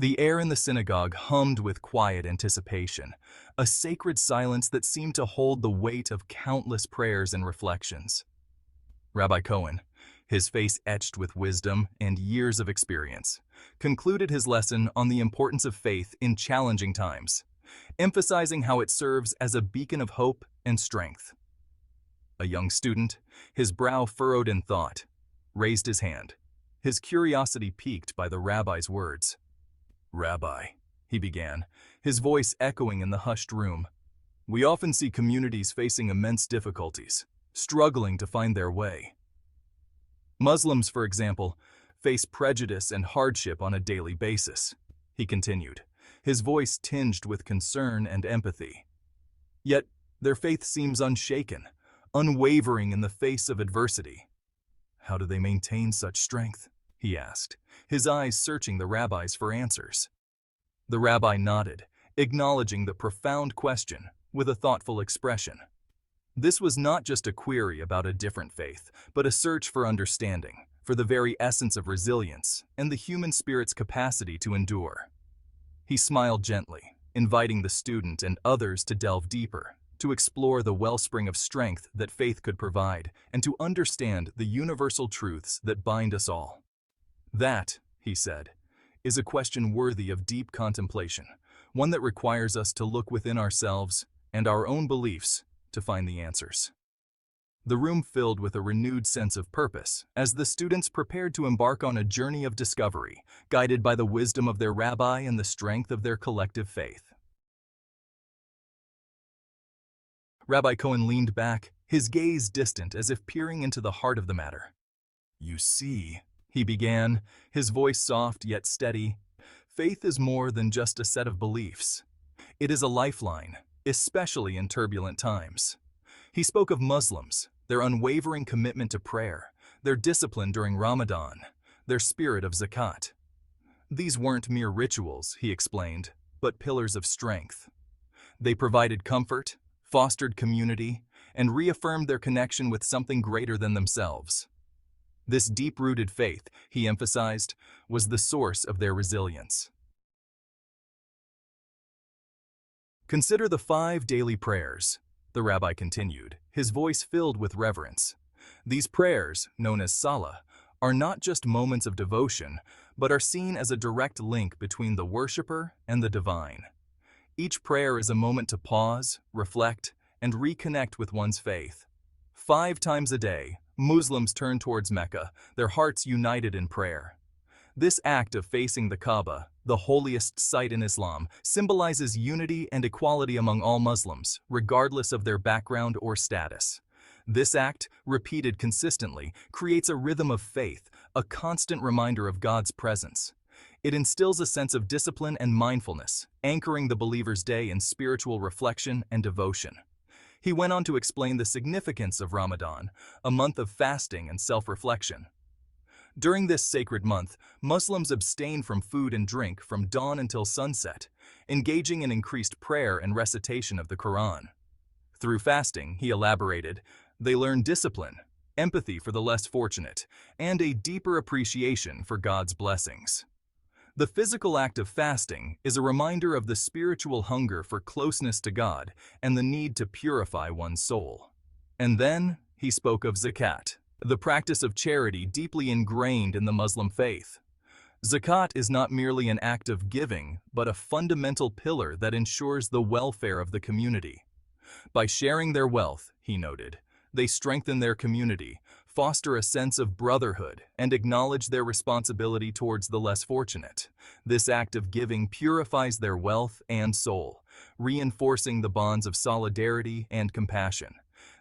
The air in the synagogue hummed with quiet anticipation, a sacred silence that seemed to hold the weight of countless prayers and reflections. Rabbi Cohen, his face etched with wisdom and years of experience, concluded his lesson on the importance of faith in challenging times, emphasizing how it serves as a beacon of hope and strength. A young student, his brow furrowed in thought, raised his hand, his curiosity piqued by the rabbi's words. "Rabbi," he began, his voice echoing in the hushed room, "we often see communities facing immense difficulties, struggling to find their way. Muslims, for example, face prejudice and hardship on a daily basis," he continued, his voice tinged with concern and empathy. "Yet their faith seems unshaken, unwavering in the face of adversity. How do they maintain such strength?" he asked, his eyes searching the rabbis for answers. The rabbi nodded, acknowledging the profound question with a thoughtful expression. This was not just a query about a different faith, but a search for understanding, for the very essence of resilience and the human spirit's capacity to endure. He smiled gently, inviting the student and others to delve deeper, to explore the wellspring of strength that faith could provide, and to understand the universal truths that bind us all. "That," he said, "is a question worthy of deep contemplation, one that requires us to look within ourselves and our own beliefs to find the answers." The room filled with a renewed sense of purpose as the students prepared to embark on a journey of discovery, guided by the wisdom of their rabbi and the strength of their collective faith. Rabbi Cohen leaned back, his gaze distant as if peering into the heart of the matter. "You see," he began, his voice soft yet steady, "faith is more than just a set of beliefs. It is a lifeline, especially in turbulent times." He spoke of Muslims, their unwavering commitment to prayer, their discipline during Ramadan, their spirit of Zakat. These weren't mere rituals, he explained, but pillars of strength. They provided comfort, fostered community, and reaffirmed their connection with something greater than themselves. This deep-rooted faith, he emphasized, was the source of their resilience. "Consider the 5 daily prayers," the rabbi continued, his voice filled with reverence. "These prayers, known as salah, are not just moments of devotion, but are seen as a direct link between the worshiper and the divine. Each prayer is a moment to pause, reflect, and reconnect with one's faith. 5 times a day, Muslims turn towards Mecca, their hearts united in prayer. This act of facing the Kaaba, the holiest site in Islam, symbolizes unity and equality among all Muslims, regardless of their background or status. This act, repeated consistently, creates a rhythm of faith, a constant reminder of God's presence. It instills a sense of discipline and mindfulness, anchoring the believer's day in spiritual reflection and devotion." He went on to explain the significance of Ramadan, a month of fasting and self-reflection. During this sacred month, Muslims abstain from food and drink from dawn until sunset, engaging in increased prayer and recitation of the Quran. Through fasting, he elaborated, they learn discipline, empathy for the less fortunate, and a deeper appreciation for God's blessings. The physical act of fasting is a reminder of the spiritual hunger for closeness to God and the need to purify one's soul. And then he spoke of Zakat, the practice of charity deeply ingrained in the Muslim faith. Zakat is not merely an act of giving, but a fundamental pillar that ensures the welfare of the community. By sharing their wealth, he noted, they strengthen their community, foster a sense of brotherhood, and acknowledge their responsibility towards the less fortunate. This act of giving purifies their wealth and soul, reinforcing the bonds of solidarity and compassion.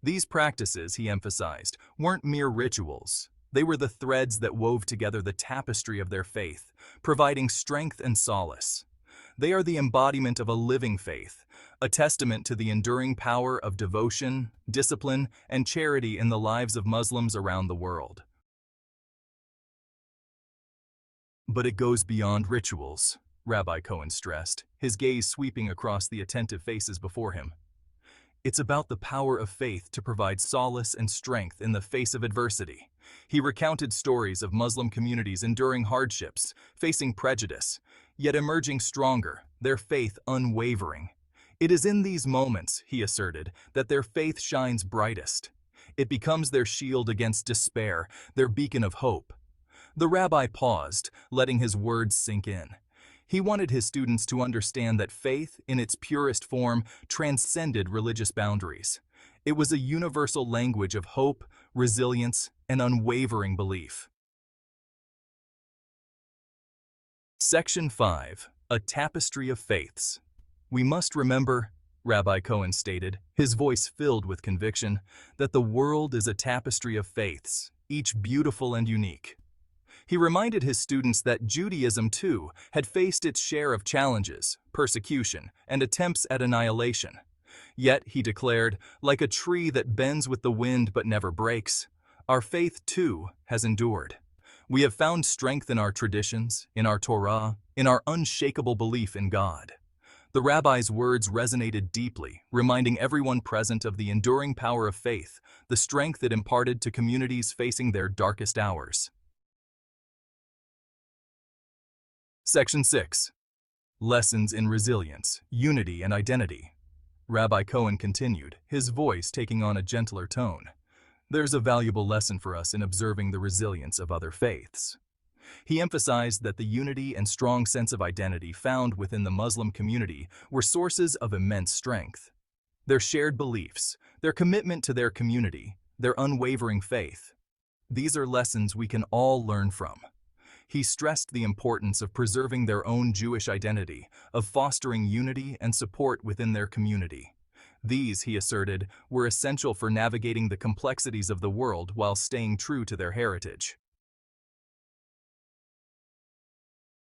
These practices, he emphasized, weren't mere rituals. They were the threads that wove together the tapestry of their faith, providing strength and solace. They are the embodiment of a living faith, a testament to the enduring power of devotion, discipline, and charity in the lives of Muslims around the world. But it goes beyond rituals, Rabbi Cohen stressed, his gaze sweeping across the attentive faces before him. It's about the power of faith to provide solace and strength in the face of adversity, He recounted stories of Muslim communities enduring hardships, facing prejudice, yet emerging stronger, their faith unwavering. It is in these moments, he asserted, that their faith shines brightest. It becomes their shield against despair, their beacon of hope. The rabbi paused, letting his words sink in. He wanted his students to understand that faith, in its purest form, transcended religious boundaries. It was a universal language of hope, resilience, and unwavering belief. Section 5. A Tapestry of Faiths. We must remember, Rabbi Cohen stated, his voice filled with conviction, that the world is a tapestry of faiths, each beautiful and unique. He reminded his students that Judaism, too, had faced its share of challenges, persecution, and attempts at annihilation. Yet, he declared, like a tree that bends with the wind but never breaks, our faith, too, has endured. We have found strength in our traditions, in our Torah, in our unshakable belief in God. The rabbi's words resonated deeply, reminding everyone present of the enduring power of faith, the strength it imparted to communities facing their darkest hours. Section 6. Lessons in Resilience, Unity, and Identity. Rabbi Cohen continued, his voice taking on a gentler tone. There's a valuable lesson for us in observing the resilience of other faiths. He emphasized that the unity and strong sense of identity found within the Muslim community were sources of immense strength. Their shared beliefs, their commitment to their community, their unwavering faith. These are lessons we can all learn from. He stressed the importance of preserving their own Jewish identity, of fostering unity and support within their community. These, he asserted, were essential for navigating the complexities of the world while staying true to their heritage.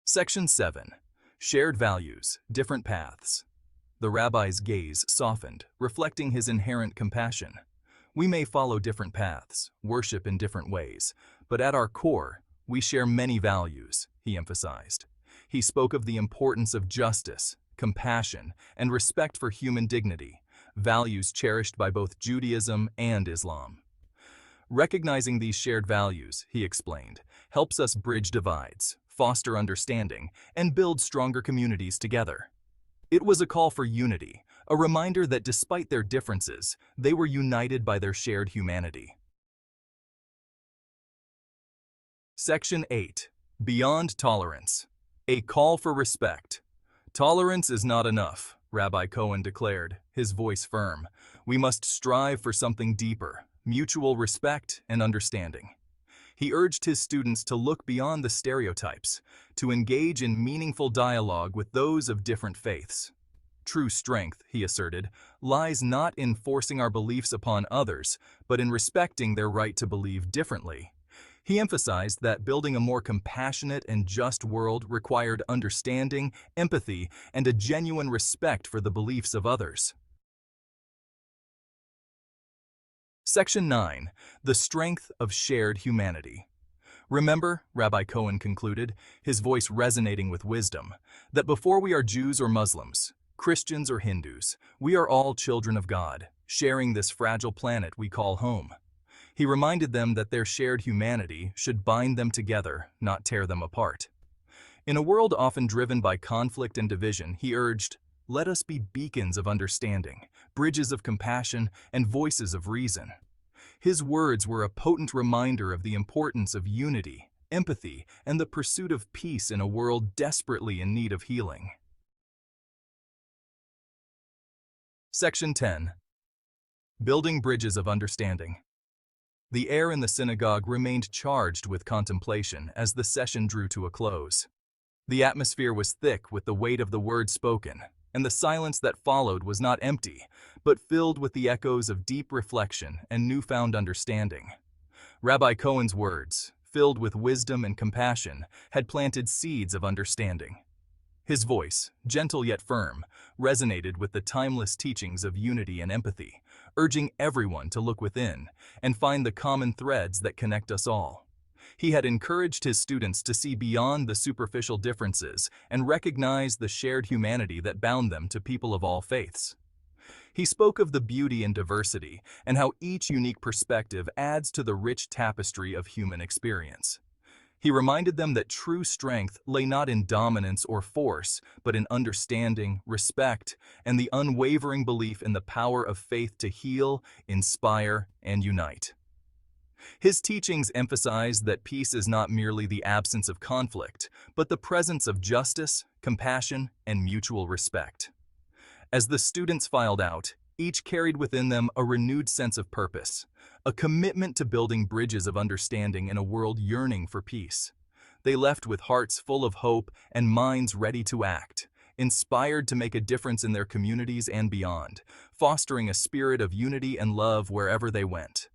Section 7. Shared Values, Different Paths. The rabbi's gaze softened, reflecting his inherent compassion. We may follow different paths, worship in different ways, but at our core, we share many values, he emphasized. He spoke of the importance of justice, compassion, and respect for human dignity, values cherished by both Judaism and Islam. Recognizing these shared values, he explained, helps us bridge divides, foster understanding, and build stronger communities together. It was a call for unity, a reminder that despite their differences, they were united by their shared humanity. Section 8. Beyond Tolerance. A Call for Respect. Tolerance is not enough, Rabbi Cohen declared, his voice firm. We must strive for something deeper, mutual respect and understanding. He urged his students to look beyond the stereotypes, to engage in meaningful dialogue with those of different faiths. True strength, he asserted, lies not in forcing our beliefs upon others, but in respecting their right to believe differently. He emphasized that building a more compassionate and just world required understanding, empathy, and a genuine respect for the beliefs of others. Section 9. The Strength of Shared Humanity. Remember, Rabbi Cohen concluded, his voice resonating with wisdom, that before we are Jews or Muslims, Christians or Hindus, we are all children of God, sharing this fragile planet we call home. He reminded them that their shared humanity should bind them together, not tear them apart. In a world often driven by conflict and division, he urged, let us be beacons of understanding, bridges of compassion, and voices of reason. His words were a potent reminder of the importance of unity, empathy, and the pursuit of peace in a world desperately in need of healing. Section 10. Building Bridges of Understanding. The air in the synagogue remained charged with contemplation as the session drew to a close. The atmosphere was thick with the weight of the words spoken, and the silence that followed was not empty, but filled with the echoes of deep reflection and newfound understanding. Rabbi Cohen's words, filled with wisdom and compassion, had planted seeds of understanding. His voice, gentle yet firm, resonated with the timeless teachings of unity and empathy, urging everyone to look within and find the common threads that connect us all. He had encouraged his students to see beyond the superficial differences and recognize the shared humanity that bound them to people of all faiths. He spoke of the beauty in diversity and how each unique perspective adds to the rich tapestry of human experience. He reminded them that true strength lay not in dominance or force, but in understanding, respect, and the unwavering belief in the power of faith to heal, inspire, and unite. His teachings emphasized that peace is not merely the absence of conflict, but the presence of justice, compassion, and mutual respect. As the students filed out, each carried within them a renewed sense of purpose, a commitment to building bridges of understanding in a world yearning for peace. They left with hearts full of hope and minds ready to act, inspired to make a difference in their communities and beyond, fostering a spirit of unity and love wherever they went.